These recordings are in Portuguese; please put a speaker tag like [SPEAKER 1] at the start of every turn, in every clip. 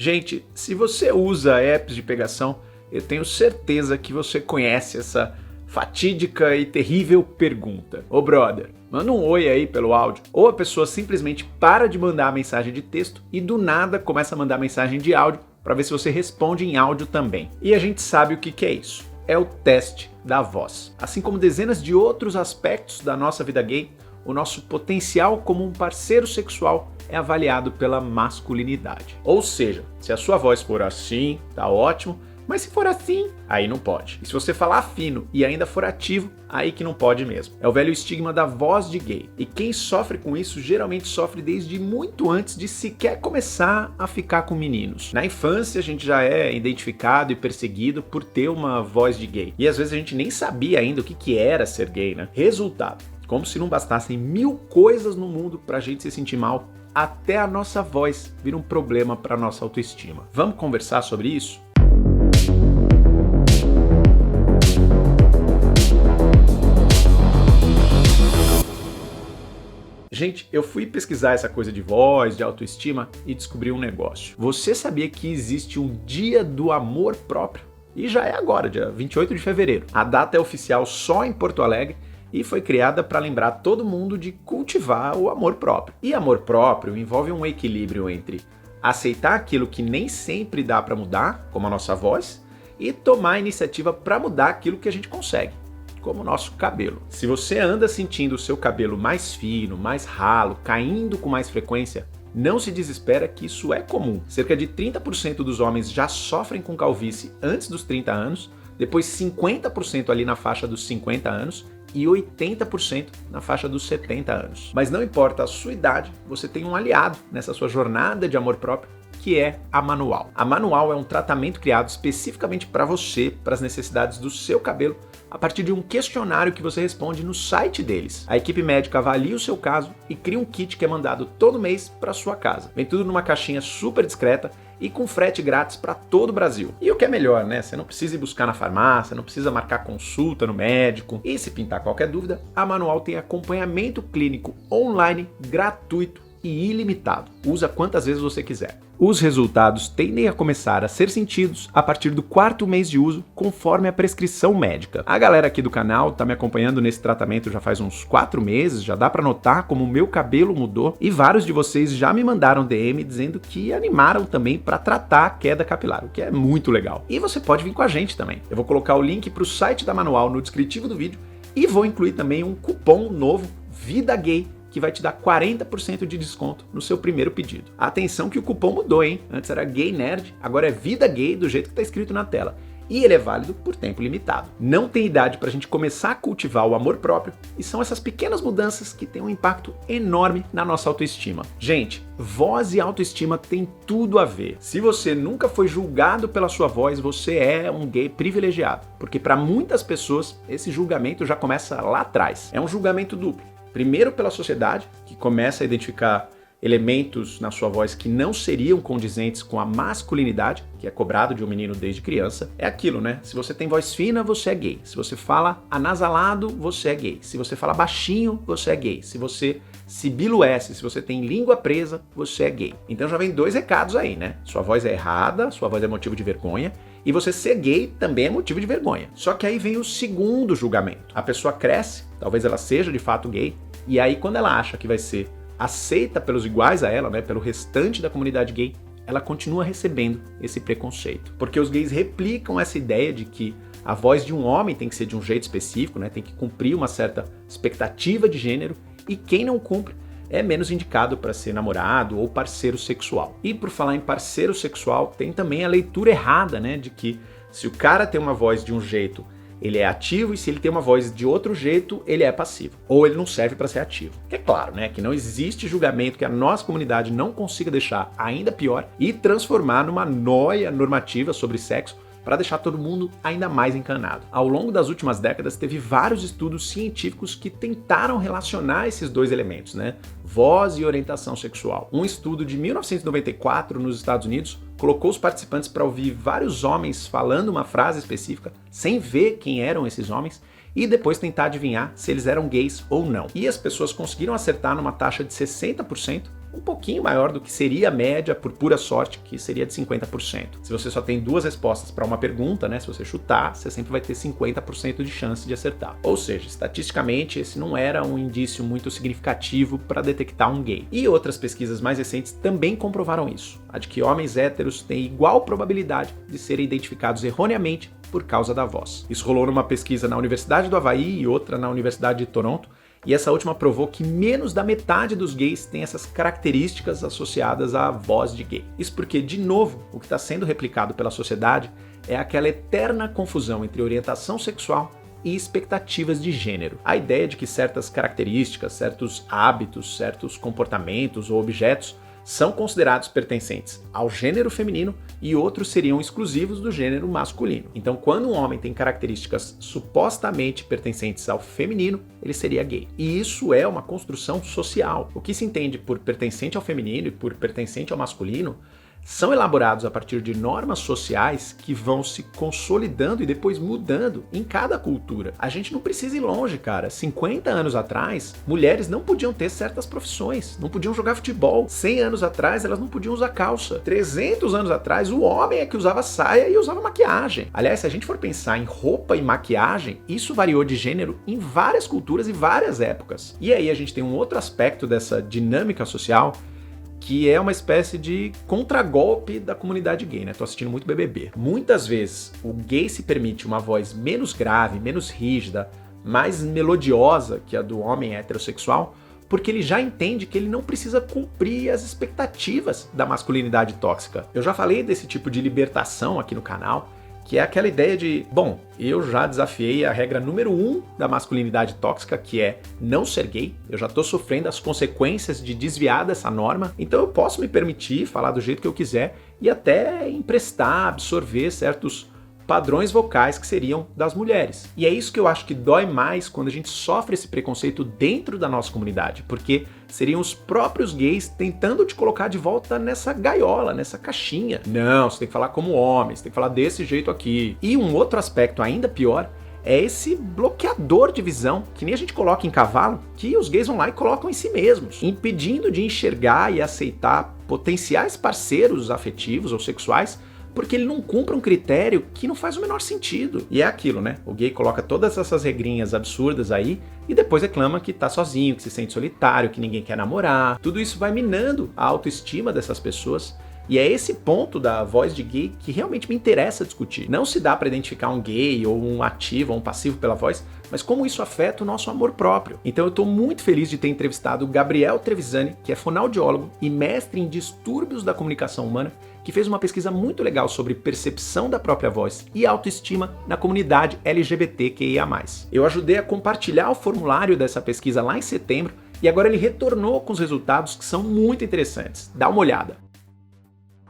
[SPEAKER 1] Gente, se você usa apps de pegação, eu tenho certeza que você conhece essa fatídica e terrível pergunta. Ô brother, manda um oi aí pelo áudio. Ou a pessoa simplesmente para de mandar a mensagem de texto e do nada começa a mandar mensagem de áudio para ver se você responde em áudio também. E a gente sabe o que é isso. É o teste da voz. Assim como dezenas de outros aspectos da nossa vida gay, o nosso potencial como um parceiro sexual é avaliado pela masculinidade. Ou seja, se a sua voz for assim, tá ótimo, mas se for assim, aí não pode. E se você falar fino e ainda for ativo, aí que não pode mesmo. É o velho estigma da voz de gay. E quem sofre com isso geralmente sofre desde muito antes de sequer começar a ficar com meninos. Na infância a gente já é identificado e perseguido por ter uma voz de gay. E às vezes a gente nem sabia ainda o que era ser gay, né? Resultado, como se não bastassem 1000 coisas no mundo pra gente se sentir mal, até a nossa voz vira um problema pra nossa autoestima. Vamos conversar sobre isso? Gente, eu fui pesquisar essa coisa de voz, de autoestima e descobri um negócio. Você sabia que existe um Dia do Amor Próprio? E já é agora, dia 28 de fevereiro. A data é oficial só em Porto Alegre e foi criada para lembrar todo mundo de cultivar o amor próprio. E amor próprio envolve um equilíbrio entre aceitar aquilo que nem sempre dá para mudar, como a nossa voz, e tomar a iniciativa para mudar aquilo que a gente consegue, como o nosso cabelo. Se você anda sentindo o seu cabelo mais fino, mais ralo, caindo com mais frequência, não se desespera que isso é comum. Cerca de 30% dos homens já sofrem com calvície antes dos 30 anos, depois 50% ali na faixa dos 50 anos e 80% na faixa dos 70 anos. Mas não importa a sua idade, você tem um aliado nessa sua jornada de amor próprio, que é a Manual. A Manual é um tratamento criado especificamente para você, para as necessidades do seu cabelo, a partir de um questionário que você responde no site deles. A equipe médica avalia o seu caso e cria um kit que é mandado todo mês para sua casa. Vem tudo numa caixinha super discreta e com frete grátis para todo o Brasil. E o que é melhor, né? Você não precisa ir buscar na farmácia, não precisa marcar consulta no médico. E se pintar qualquer dúvida, a Manual tem acompanhamento clínico online gratuito e ilimitado. Usa quantas vezes você quiser. Os resultados tendem a começar a ser sentidos a partir do 4º mês de uso, conforme a prescrição médica. A galera aqui do canal tá me acompanhando nesse tratamento já faz uns 4 meses, já dá pra notar como o meu cabelo mudou e vários de vocês já me mandaram DM dizendo que animaram também pra tratar a queda capilar, o que é muito legal. E você pode vir com a gente também. Eu vou colocar o link pro site da Manual no descritivo do vídeo e vou incluir também um cupom novo, Vida Gay, que vai te dar 40% de desconto no seu primeiro pedido. Atenção que o cupom mudou, hein? Antes era Gay Nerd, agora é Vida Gay do jeito que está escrito na tela. E ele é válido por tempo limitado. Não tem idade para a gente começar a cultivar o amor próprio e são essas pequenas mudanças que têm um impacto enorme na nossa autoestima. Gente, voz e autoestima tem tudo a ver. Se você nunca foi julgado pela sua voz, você é um gay privilegiado. Porque para muitas pessoas, esse julgamento já começa lá atrás. É um julgamento duplo. Primeiro pela sociedade, que começa a identificar elementos na sua voz que não seriam condizentes com a masculinidade, que é cobrado de um menino desde criança. É aquilo, né? Se você tem voz fina, você é gay. Se você fala anasalado, você é gay. Se você fala baixinho, você é gay. Se você sibilo S, se você tem língua presa, você é gay. Então já vem 2 recados aí, né? Sua voz é errada, sua voz é motivo de vergonha, e você ser gay também é motivo de vergonha. Só que aí vem o segundo julgamento. A pessoa cresce, talvez ela seja de fato gay, e aí quando ela acha que vai ser aceita pelos iguais a ela, né, pelo restante da comunidade gay, ela continua recebendo esse preconceito. Porque os gays replicam essa ideia de que a voz de um homem tem que ser de um jeito específico, né, tem que cumprir uma certa expectativa de gênero, e quem não cumpre é menos indicado para ser namorado ou parceiro sexual. E por falar em parceiro sexual, tem também a leitura errada, né, de que se o cara tem uma voz de um jeito, ele é ativo, e se ele tem uma voz de outro jeito, ele é passivo. Ou ele não serve para ser ativo. É claro, né, que não existe julgamento que a nossa comunidade não consiga deixar ainda pior e transformar numa nóia normativa sobre sexo para deixar todo mundo ainda mais encanado. Ao longo das últimas décadas, teve vários estudos científicos que tentaram relacionar esses 2 elementos, né? Voz e orientação sexual. Um estudo de 1994 nos Estados Unidos colocou os participantes para ouvir vários homens falando uma frase específica, sem ver quem eram esses homens, e depois tentar adivinhar se eles eram gays ou não. E as pessoas conseguiram acertar numa taxa de 60%, um pouquinho maior do que seria a média por pura sorte, que seria de 50%. Se você só tem 2 respostas para uma pergunta, né, se você chutar, você sempre vai ter 50% de chance de acertar. Ou seja, estatisticamente, esse não era um indício muito significativo para detectar um gay. E outras pesquisas mais recentes também comprovaram isso, a de que homens héteros têm igual probabilidade de serem identificados erroneamente por causa da voz. Isso rolou numa pesquisa na Universidade do Havaí e outra na Universidade de Toronto, e essa última provou que menos da metade dos gays tem essas características associadas à voz de gay. Isso porque, de novo, o que está sendo replicado pela sociedade é aquela eterna confusão entre orientação sexual e expectativas de gênero. A ideia de que certas características, certos hábitos, certos comportamentos ou objetos são considerados pertencentes ao gênero feminino e outros seriam exclusivos do gênero masculino. Então, quando um homem tem características supostamente pertencentes ao feminino, ele seria gay. E isso é uma construção social. O que se entende por pertencente ao feminino e por pertencente ao masculino são elaborados a partir de normas sociais que vão se consolidando e depois mudando em cada cultura. A gente não precisa ir longe, cara. 50 anos atrás, mulheres não podiam ter certas profissões, não podiam jogar futebol. 100 anos atrás, elas não podiam usar calça. 300 anos atrás, o homem é que usava saia e usava maquiagem. Aliás, se a gente for pensar em roupa e maquiagem, isso variou de gênero em várias culturas e várias épocas. E aí a gente tem um outro aspecto dessa dinâmica social, que é uma espécie de contragolpe da comunidade gay, né? Tô assistindo muito BBB. Muitas vezes o gay se permite uma voz menos grave, menos rígida, mais melodiosa que a do homem heterossexual, porque ele já entende que ele não precisa cumprir as expectativas da masculinidade tóxica. Eu já falei desse tipo de libertação aqui no canal, que é aquela ideia de, bom, eu já desafiei a regra número 1 da masculinidade tóxica, que é não ser gay. Eu já tô sofrendo as consequências de desviar dessa norma, então eu posso me permitir falar do jeito que eu quiser e até emprestar, absorver certos padrões vocais que seriam das mulheres. E é isso que eu acho que dói mais quando a gente sofre esse preconceito dentro da nossa comunidade, porque seriam os próprios gays tentando te colocar de volta nessa gaiola, nessa caixinha. Não, você tem que falar como homem, você tem que falar desse jeito aqui. E um outro aspecto ainda pior é esse bloqueador de visão, que nem a gente coloca em cavalo, que os gays vão lá e colocam em si mesmos, impedindo de enxergar e aceitar potenciais parceiros afetivos ou sexuais, porque ele não cumpre um critério que não faz o menor sentido. E é aquilo, né? O gay coloca todas essas regrinhas absurdas aí e depois reclama que tá sozinho, que se sente solitário, que ninguém quer namorar. Tudo isso vai minando a autoestima dessas pessoas. E é esse ponto da voz de gay que realmente me interessa discutir. Não se dá para identificar um gay ou um ativo ou um passivo pela voz, mas como isso afeta o nosso amor próprio. Então eu estou muito feliz de ter entrevistado o Gabriel Trevisani, que é fonoaudiólogo e mestre em distúrbios da comunicação humana, que fez uma pesquisa muito legal sobre percepção da própria voz e autoestima na comunidade LGBTQIA+. Eu ajudei a compartilhar o formulário dessa pesquisa lá em setembro e agora ele retornou com os resultados que são muito interessantes. Dá uma olhada.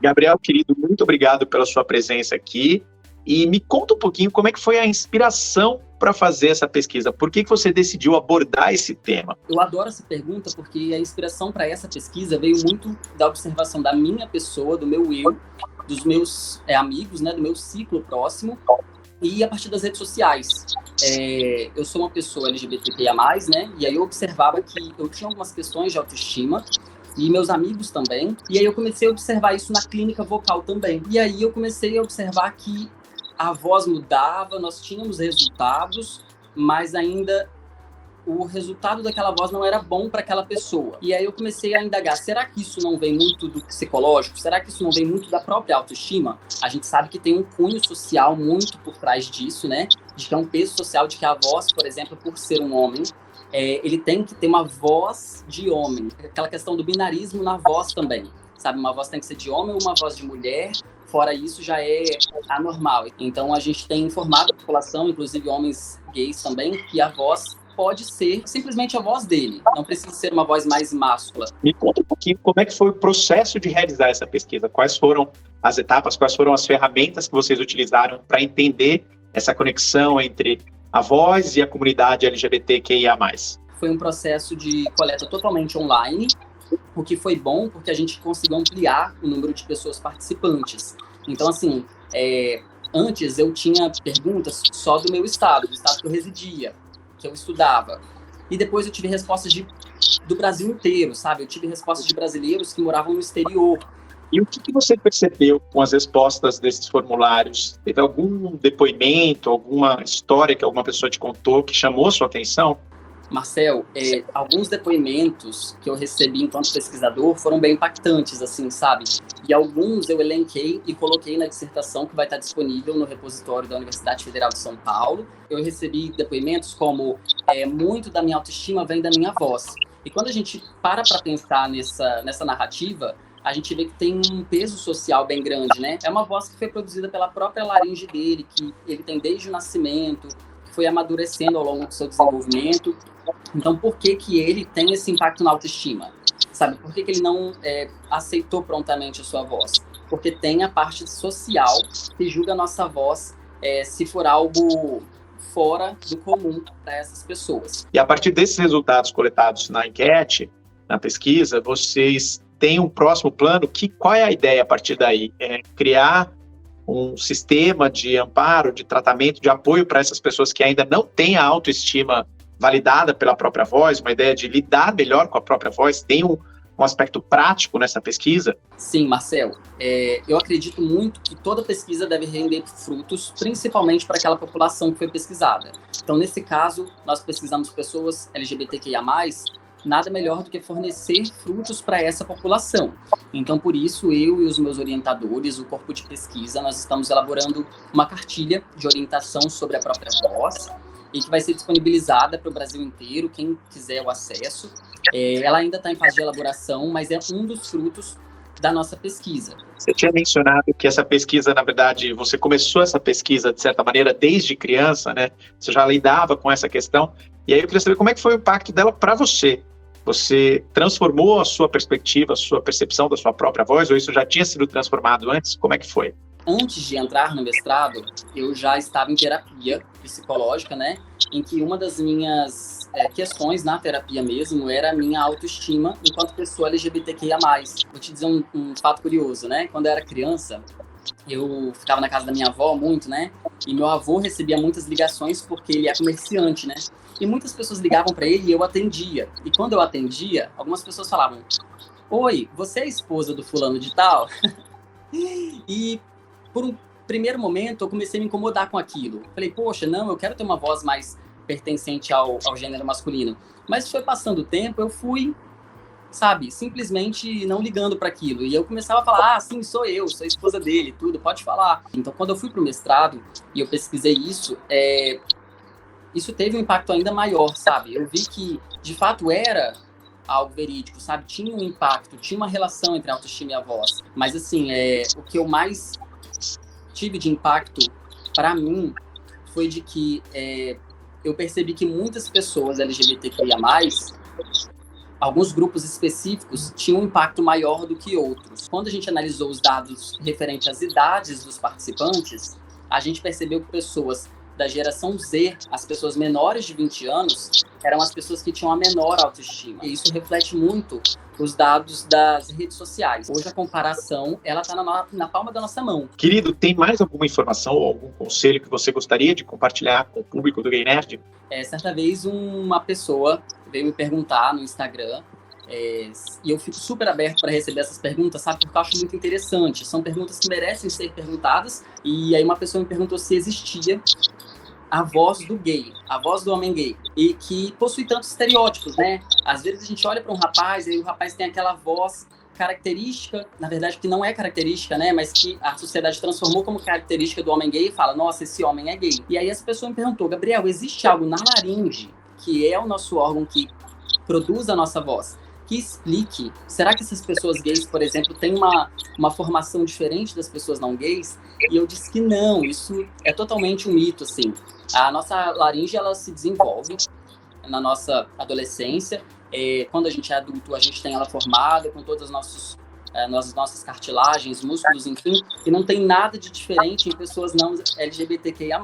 [SPEAKER 1] Gabriel, querido, muito obrigado pela sua presença aqui. E me conta um pouquinho como é que foi a inspiração para fazer essa pesquisa. Por que você decidiu abordar esse tema?
[SPEAKER 2] Eu adoro essa pergunta porque a inspiração para essa pesquisa veio muito da observação da minha pessoa, do meu eu, dos meus amigos, né, do meu ciclo próximo e a partir das redes sociais. Eu sou uma pessoa LGBTQIA+, né, e aí eu observava que eu tinha algumas questões de autoestima e meus amigos também. E aí eu comecei a observar isso na clínica vocal também. E aí eu comecei a observar que a voz mudava, nós tínhamos resultados, mas ainda o resultado daquela voz não era bom para aquela pessoa. E aí eu comecei a indagar, será que isso não vem muito do psicológico? Será que isso não vem muito da própria autoestima? A gente sabe que tem um cunho social muito por trás disso, né? De que é um peso social, de que a voz, por exemplo, por ser um homem, ele tem que ter uma voz de homem. Aquela questão do binarismo na voz também, sabe? Uma voz tem que ser de homem ou uma voz de mulher. Fora isso, já é anormal. Então, a gente tem informado a população, inclusive homens gays também, que a voz pode ser simplesmente a voz dele. Não precisa ser uma voz mais máscula.
[SPEAKER 1] Me conta um pouquinho como é que foi o processo de realizar essa pesquisa. Quais foram as etapas, quais foram as ferramentas que vocês utilizaram para entender essa conexão entre a voz e a comunidade LGBTQIA+.
[SPEAKER 2] Foi um processo de coleta totalmente online, o que foi bom porque a gente conseguiu ampliar o número de pessoas participantes. Então, assim, antes eu tinha perguntas só do meu estado, do estado que eu residia, que eu estudava. E depois eu tive respostas de do Brasil inteiro, sabe? Eu tive respostas de brasileiros que moravam no exterior.
[SPEAKER 3] E o que você percebeu com as respostas desses formulários? Teve algum depoimento, alguma história que alguma pessoa te contou que chamou sua atenção?
[SPEAKER 2] Marcel, alguns depoimentos que eu recebi enquanto pesquisador foram bem impactantes, assim, sabe? E alguns eu elenquei e coloquei na dissertação que vai estar disponível no repositório da Universidade Federal de São Paulo. Eu recebi depoimentos como muito da minha autoestima vem da minha voz. E quando a gente para pensar nessa narrativa, a gente vê que tem um peso social bem grande, né? É uma voz que foi produzida pela própria laringe dele, que ele tem desde o nascimento, que foi amadurecendo ao longo do seu desenvolvimento. Então, por que ele tem esse impacto na autoestima? Sabe, por que ele não aceitou prontamente a sua voz? Porque tem a parte social que julga a nossa voz se for algo fora do comum para essas pessoas.
[SPEAKER 3] E a partir desses resultados coletados na enquete, na pesquisa, vocês têm um próximo plano? Qual é a ideia a partir daí? É criar um sistema de amparo, de tratamento, de apoio para essas pessoas que ainda não têm a autoestima validada pela própria voz, uma ideia de lidar melhor com a própria voz? Tem um aspecto prático nessa pesquisa?
[SPEAKER 2] Sim, Marcel. Eu acredito muito que toda pesquisa deve render frutos, principalmente para aquela população que foi pesquisada. Então, nesse caso, nós pesquisamos pessoas LGBTQIA+, nada melhor do que fornecer frutos para essa população. Então, por isso, eu e os meus orientadores, o corpo de pesquisa, nós estamos elaborando uma cartilha de orientação sobre a própria voz, e que vai ser disponibilizada para o Brasil inteiro, quem quiser o acesso. Ela ainda está em fase de elaboração, mas é um dos frutos da nossa pesquisa.
[SPEAKER 3] Você tinha mencionado que essa pesquisa, na verdade, você começou essa pesquisa, de certa maneira, desde criança, né? Você já lidava com essa questão. E aí eu queria saber como é que foi o impacto dela para você. Você transformou a sua perspectiva, a sua percepção da sua própria voz, ou isso já tinha sido transformado antes? Como é que foi?
[SPEAKER 2] Antes de entrar no mestrado, eu já estava em terapia psicológica, né? Em que uma das minhas questões na terapia mesmo era a minha autoestima enquanto pessoa LGBTQIA+. Vou te dizer um fato curioso, né? Quando eu era criança, eu ficava na casa da minha avó muito, né? E meu avô recebia muitas ligações porque ele é comerciante, né? E muitas pessoas ligavam para ele e eu atendia. E quando eu atendia, algumas pessoas falavam: "Oi, você é a esposa do fulano de tal?" E por um primeiro momento eu comecei a me incomodar com aquilo. Falei: "Poxa, não, eu quero ter uma voz mais pertencente ao gênero masculino." Mas foi passando o tempo, eu fui, sabe, simplesmente não ligando para aquilo. E eu começava a falar: "Ah, sim, sou eu, sou a esposa dele, tudo, pode falar." Então, quando eu fui para o mestrado e eu pesquisei isso, isso teve um impacto ainda maior, sabe? Eu vi que, de fato, era algo verídico, sabe? Tinha um impacto, tinha uma relação entre a autoestima e a voz. Mas, assim, o que eu mais tive de impacto, para mim, foi de que eu percebi que muitas pessoas LGBTQIA+, alguns grupos específicos tinham um impacto maior do que outros. Quando a gente analisou os dados referentes às idades dos participantes, a gente percebeu que pessoas da geração Z, as pessoas menores de 20 anos, eram as pessoas que tinham a menor autoestima. E isso reflete muito os dados das redes sociais. Hoje a comparação, ela está na palma da nossa mão.
[SPEAKER 3] Querido, tem mais alguma informação ou algum conselho que você gostaria de compartilhar com o público do Gay Nerd?
[SPEAKER 2] Certa vez uma pessoa veio me perguntar no Instagram, e eu fico super aberto para receber essas perguntas, sabe? Porque eu acho muito interessante. São perguntas que merecem ser perguntadas. E aí uma pessoa me perguntou se existia a voz do gay, a voz do homem gay, e que possui tantos estereótipos, né? Às vezes a gente olha para um rapaz e o rapaz tem aquela voz característica, na verdade que não é característica, né? Mas que a sociedade transformou como característica do homem gay e fala: "Nossa, esse homem é gay." E aí essa pessoa me perguntou: "Gabriel, existe algo na laringe, que é o nosso órgão que produz a nossa voz, que explique, será que essas pessoas gays, por exemplo, têm uma formação diferente das pessoas não gays?" E eu disse que não, isso é totalmente um mito, assim. A nossa laringe, ela se desenvolve na nossa adolescência. Quando a gente é adulto, a gente tem ela formada com todas as nossas cartilagens, músculos, enfim, e não tem nada de diferente em pessoas não LGBTQIA+.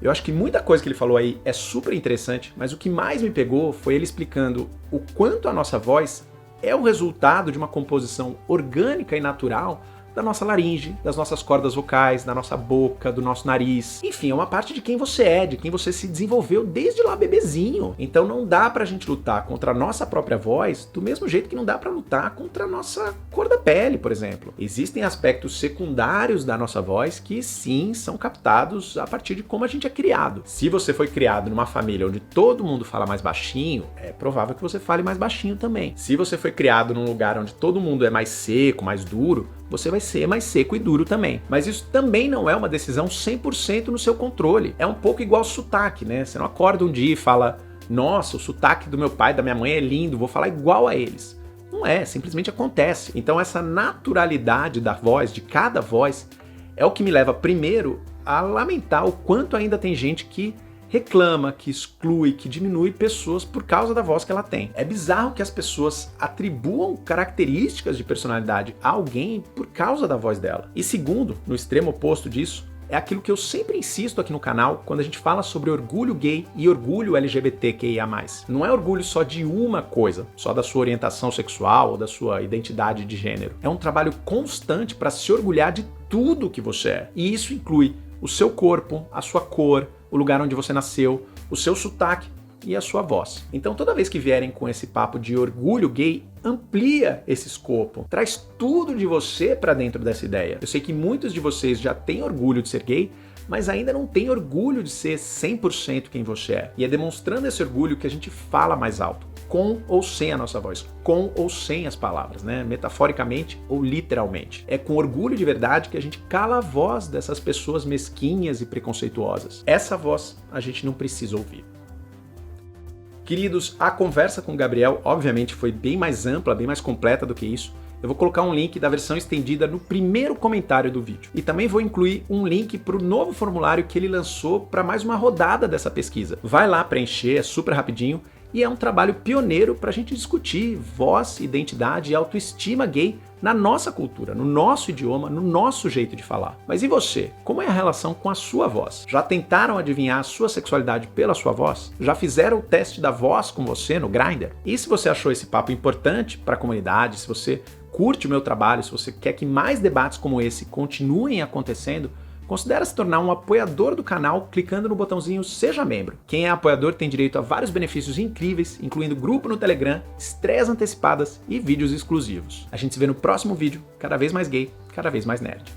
[SPEAKER 1] Eu acho que muita coisa que ele falou aí é super interessante, mas o que mais me pegou foi ele explicando o quanto a nossa voz é o resultado de uma composição orgânica e natural da nossa laringe, das nossas cordas vocais, da nossa boca, do nosso nariz. Enfim, é uma parte de quem você é, de quem você se desenvolveu desde lá bebezinho. Então não dá pra gente lutar contra a nossa própria voz do mesmo jeito que não dá pra lutar contra a nossa cor da pele, por exemplo. Existem aspectos secundários da nossa voz que sim são captados a partir de como a gente é criado. Se você foi criado numa família onde todo mundo fala mais baixinho, é provável que você fale mais baixinho também. Se você foi criado num lugar onde todo mundo é mais seco, mais duro, você vai ser mais seco e duro também. Mas isso também não é uma decisão 100% no seu controle. É um pouco igual sotaque, né? Você não acorda um dia e fala: nossa, o sotaque do meu pai, da minha mãe é lindo, vou falar igual a eles. Não é, simplesmente acontece. Então essa naturalidade da voz, de cada voz, é o que me leva primeiro a lamentar o quanto ainda tem gente que reclama, que exclui, que diminui pessoas por causa da voz que ela tem. É bizarro que as pessoas atribuam características de personalidade a alguém por causa da voz dela. E segundo, no extremo oposto disso, é aquilo que eu sempre insisto aqui no canal quando a gente fala sobre orgulho gay e orgulho LGBTQIA+. Não é orgulho só de uma coisa, só da sua orientação sexual ou da sua identidade de gênero. É um trabalho constante para se orgulhar de tudo que você é. E isso inclui o seu corpo, a sua cor, o lugar onde você nasceu, o seu sotaque e a sua voz. Então toda vez que vierem com esse papo de orgulho gay, amplia esse escopo, traz tudo de você para dentro dessa ideia. Eu sei que muitos de vocês já têm orgulho de ser gay, mas ainda não têm orgulho de ser 100% quem você é. E é demonstrando esse orgulho que a gente fala mais alto, com ou sem a nossa voz, com ou sem as palavras, né? Metaforicamente ou literalmente. É com orgulho de verdade que a gente cala a voz dessas pessoas mesquinhas e preconceituosas. Essa voz a gente não precisa ouvir. Queridos, a conversa com o Gabriel, obviamente, foi bem mais ampla, bem mais completa do que isso. Eu vou colocar um link da versão estendida no primeiro comentário do vídeo. E também vou incluir um link para o novo formulário que ele lançou para mais uma rodada dessa pesquisa. Vai lá preencher, é super rapidinho. E é um trabalho pioneiro para a gente discutir voz, identidade e autoestima gay na nossa cultura, no nosso idioma, no nosso jeito de falar. Mas e você? Como é a relação com a sua voz? Já tentaram adivinhar a sua sexualidade pela sua voz? Já fizeram o teste da voz com você no Grindr? E se você achou esse papo importante para a comunidade, se você curte o meu trabalho, se você quer que mais debates como esse continuem acontecendo, considere se tornar um apoiador do canal clicando no botãozinho Seja Membro. Quem é apoiador tem direito a vários benefícios incríveis, incluindo grupo no Telegram, estreias antecipadas e vídeos exclusivos. A gente se vê no próximo vídeo, cada vez mais gay, cada vez mais nerd.